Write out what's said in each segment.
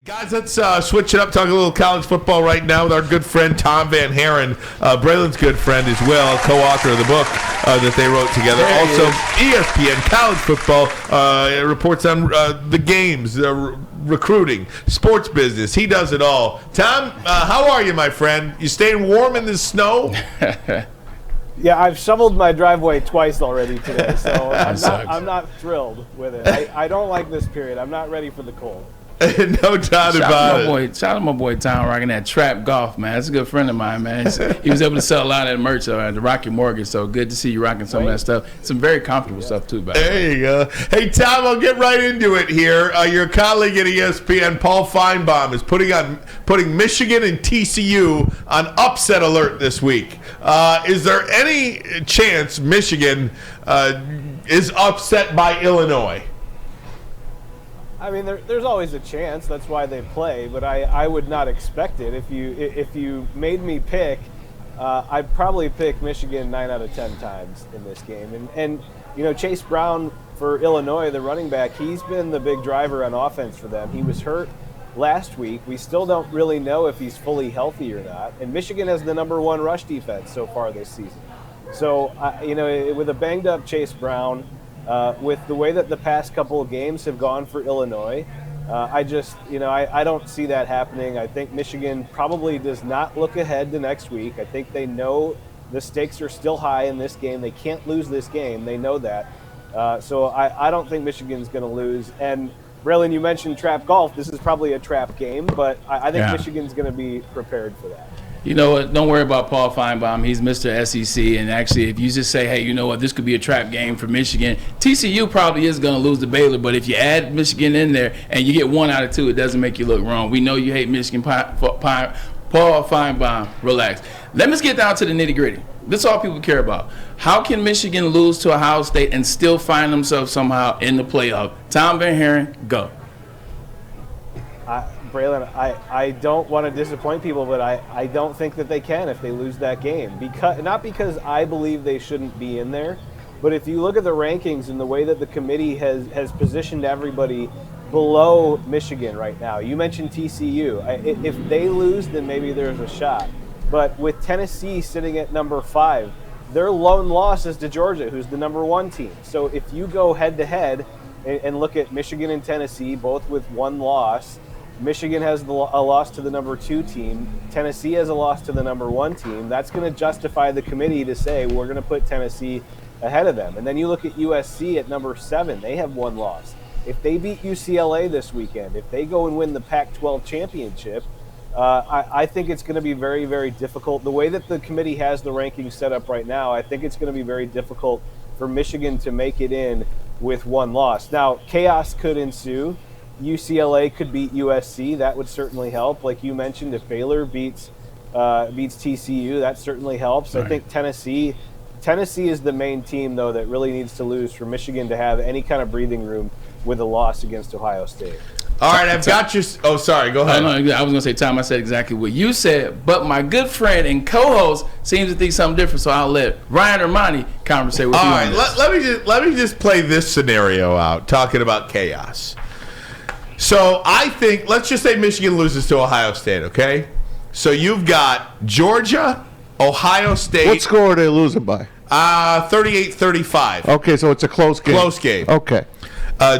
Guys, let's switch it up, talk a little college football right now with our good friend Tom Van Haren, Braylon's good friend as well, co-author of the book that they wrote together. Also, ESPN College Football reports on the games, recruiting, sports business. He does it all. Tom, how are you, my friend? You staying warm in the snow? Yeah, I've shoveled my driveway twice already today, so I'm not thrilled with it. I don't like this period. I'm not ready for the cold. No doubt about it. Shout out to my boy Tom rocking that Trap Golf, man. That's a good friend of mine, man. He was able to sell a lot of that merch at the Rocket Mortgage, so good to see you rocking some of that stuff. Some very comfortable stuff, too, by the way. There you go. Hey, Tom, I'll get right into it here. Your colleague at ESPN, Paul Feinbaum, is putting Michigan and TCU on upset alert this week. Is there any chance Michigan is upset by Illinois? I mean, there's always a chance. That's why they play. But I would not expect it. If you made me pick, I'd probably pick Michigan 9 out of 10 times in this game. And you know, Chase Brown for Illinois, the running back, he's been the big driver on offense for them. He was hurt last week. We still don't really know if he's fully healthy or not. And Michigan has the #1 rush defense so far this season. So you know, with a banged up Chase Brown. With the way that the past couple of games have gone for Illinois, I don't see that happening. I think Michigan probably does not look ahead to next week. I think they know the stakes are still high in this game. They can't lose this game. They know that. So I don't think Michigan's going to lose. And Braylon, you mentioned trap golf. This is probably a trap game, but I think Michigan's going to be prepared for that. You know what? Don't worry about Paul Feinbaum. He's Mr. SEC. And actually, if you just say, hey, you know what, this could be a trap game for Michigan, TCU probably is going to lose to Baylor. But if you add Michigan in there and you get 1 out of 2, it doesn't make you look wrong. We know you hate Michigan. Paul Feinbaum, relax. Let me get down to the nitty-gritty. This is all people care about. How can Michigan lose to Ohio State and still find themselves somehow in the playoff? Tom Van Haren, go. Braylon, I don't want to disappoint people, but I don't think that they can if they lose that game. Not because I believe they shouldn't be in there, but if you look at the rankings and the way that the committee has positioned everybody below Michigan right now. You mentioned TCU. If they lose, then maybe there's a shot. But with Tennessee sitting at #5, their lone loss is to Georgia, who's the #1 team. So if you go head-to-head and look at Michigan and Tennessee, both with 1 loss, Michigan has a loss to the #2 team. Tennessee has a loss to the #1 team. That's going to justify the committee to say we're going to put Tennessee ahead of them. And then you look at USC at #7. They have 1 loss. If they beat UCLA this weekend, if they go and win the Pac-12 championship, I think it's going to be very, very difficult. The way that the committee has the rankings set up right now, I think it's going to be very difficult for Michigan to make it in with 1 loss. Now, chaos could ensue. UCLA could beat USC. That would certainly help. Like you mentioned, if Baylor beats TCU, that certainly helps. Right. I think Tennessee is the main team, though, that really needs to lose for Michigan to have any kind of breathing room with a loss against Ohio State. All right, I've got your – oh, sorry, go ahead. No, I was going to say, Tom, I said exactly what you said, but my good friend and co-host seems to think something different, so I'll let Ryan Ermanni conversate with you. All right, let me just play this scenario out, talking about chaos. So I think, let's just say Michigan loses to Ohio State, okay? So you've got Georgia, Ohio State. What score are they losing by? 38-35. Okay, so it's a close game. Close game. Okay.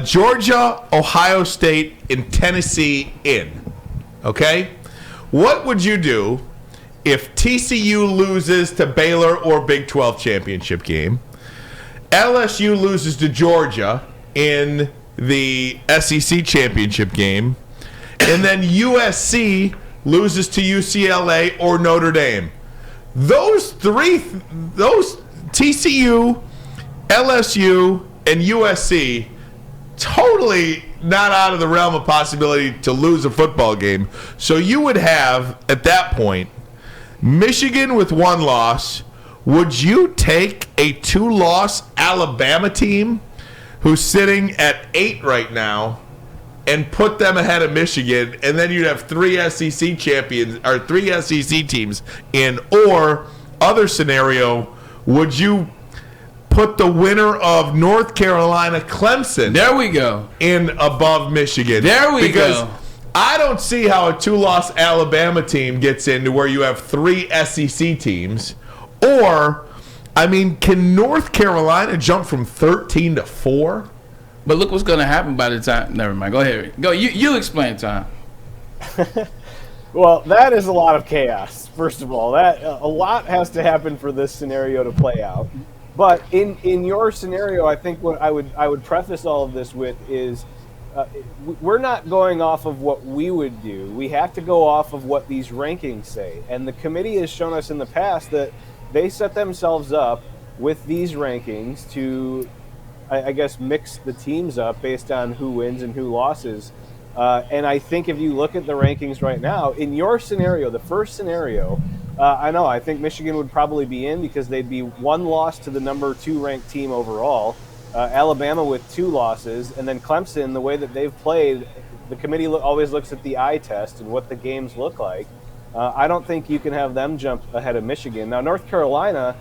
Georgia, Ohio State, and Tennessee in, okay? What would you do if TCU loses to Baylor or Big 12 championship game, LSU loses to Georgia in the SEC championship game, and then USC loses to UCLA or Notre Dame? Those TCU, LSU, and USC, totally not out of the realm of possibility to lose a football game. So you would have, at that point, Michigan with 1 loss. Would you take a 2-loss Alabama team who's sitting at 8 right now and put them ahead of Michigan, and then you'd have 3 SEC champions or 3 SEC teams in? Or other scenario, would you put the winner of North Carolina Clemson there we go in above Michigan? There we because go. I don't see how a 2-loss Alabama team gets into where you have 3 SEC teams. Or, I mean, can North Carolina jump from 13 to 4? But look what's going to happen by the time. Never mind. Go ahead. Go. You explain, Tom. Well, that is a lot of chaos. First of all, that a lot has to happen for this scenario to play out. But in your scenario, I think what I would preface all of this with is we're not going off of what we would do. We have to go off of what these rankings say. And the committee has shown us in the past that they set themselves up with these rankings to, I guess, mix the teams up based on who wins and who loses. And I think if you look at the rankings right now, in your scenario, the first scenario, I think Michigan would probably be in because they'd be 1 loss to the number 2 ranked team overall. Alabama with 2 losses, and then Clemson, the way that they've played, the committee always looks at the eye test and what the games look like. I don't think you can have them jump ahead of Michigan. Now, North Carolina,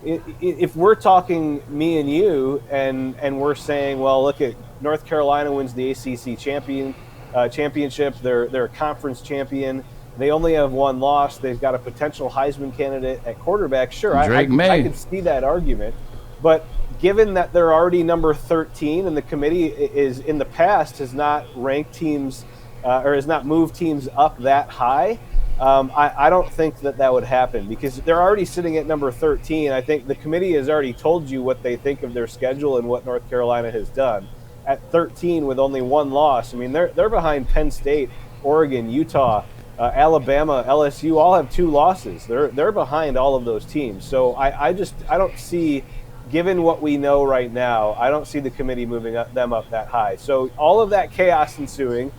if we're talking me and you, and we're saying, well, look at North Carolina wins the ACC championship, they're a conference champion. They only have 1 loss. They've got a potential Heisman candidate at quarterback. Sure, I can see that argument. But given that they're already number 13 and the committee is in the past has not ranked teams or has not moved teams up that high, I don't think that would happen because they're already sitting at number 13. I think the committee has already told you what they think of their schedule and what North Carolina has done. At 13 with only 1 loss, I mean, they're behind Penn State, Oregon, Utah, Alabama, LSU, all have 2 losses. They're behind all of those teams. So I don't see, given what we know right now, I don't see the committee moving them up that high. So all of that chaos ensuing,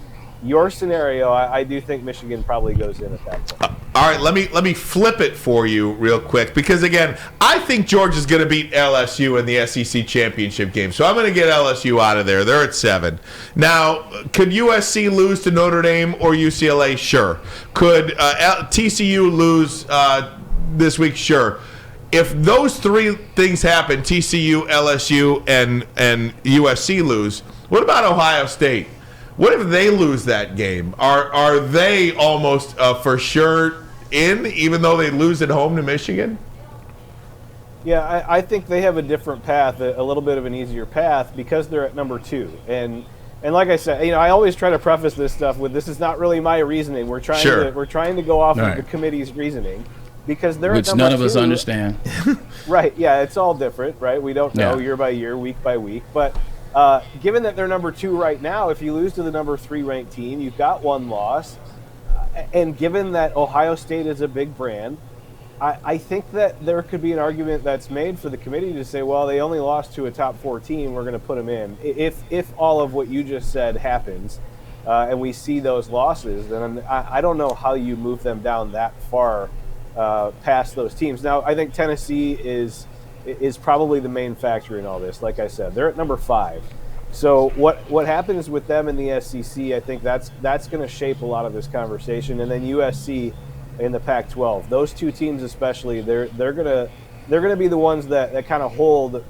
your scenario, I do think Michigan probably goes in at that point. All right, let me flip it for you real quick because, again, I think Georgia's going to beat LSU in the SEC championship game. So I'm going to get LSU out of there. They're at 7. Now, could USC lose to Notre Dame or UCLA? Sure. Could TCU lose this week? Sure. If those 3 things happen, TCU, LSU, and USC lose, what about Ohio State? What if they lose that game? Are they almost for sure in, even though they lose at home to Michigan? Yeah, I think they have a different path, a little bit of an easier path because they're at number 2. And like I said, I always try to preface this stuff with this is not really my reasoning. We're trying to go off of the committee's reasoning because they're which at number 2. None of us understand. Right? Yeah, it's all different, right? We don't know year by year, week by week, but. Given that they're number 2 right now, if you lose to the number 3 ranked team, you've got 1 loss. And given that Ohio State is a big brand, I think that there could be an argument that's made for the committee to say, well, they only lost to a top 4 team, we're going to put them in. If all of what you just said happens and we see those losses, then I don't know how you move them down that far past those teams. Now, I think Tennessee is probably the main factor in all this. Like I said, they're at number 5. So what happens with them in the SEC, I think that's going to shape a lot of this conversation. And then USC in the Pac-12, those 2 teams especially, they're gonna be the ones that kind of hold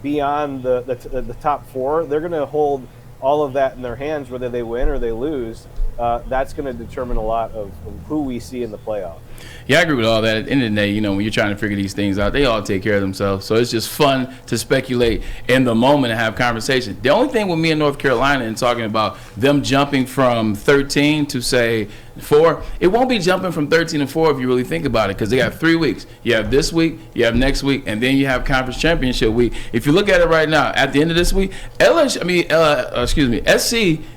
beyond the top 4. They're going to hold all of that in their hands, whether they win or they lose. That's going to determine a lot of who we see in the playoff. Yeah, I agree with all that. At the end of the day, when you're trying to figure these things out, they all take care of themselves. So it's just fun to speculate in the moment and have conversations. The only thing with me in North Carolina and talking about them jumping from 13 to, say, 4, it won't be jumping from 13 to 4 if you really think about it because they have 3 weeks. You have this week, you have next week, and then you have conference championship week. If you look at it right now, at the end of this week, SC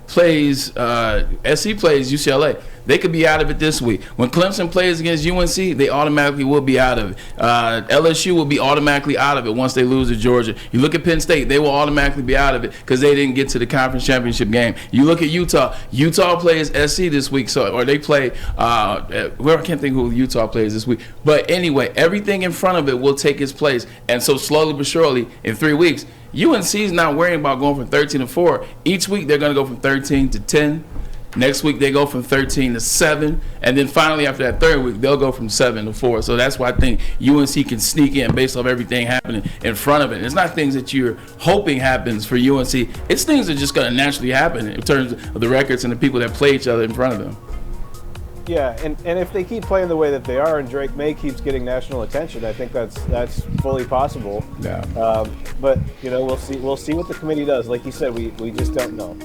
plays UCLA. They could be out of it this week. When Clemson plays against UNC, they automatically will be out of it. LSU will be automatically out of it once they lose to Georgia. You look at Penn State, they will automatically be out of it because they didn't get to the conference championship game. You look at Utah. Utah plays SC this week, or they play. I can't think who Utah plays this week. But anyway, everything in front of it will take its place. And so slowly but surely, in 3 weeks, UNC is not worrying about going from 13 to 4. Each week they're going to go from 13 to 10. Next week they go from 13 to 7, and then finally after that third week they'll go from 7 to 4. So that's why I think UNC can sneak in based off everything happening in front of it. It's not things that you're hoping happens for UNC. It's things that are just going to naturally happen in terms of the records and the people that play each other in front of them. Yeah, and if they keep playing the way that they are, and Drake May keeps getting national attention, I think that's fully possible. Yeah. But we'll see what the committee does. Like you said, we just don't know.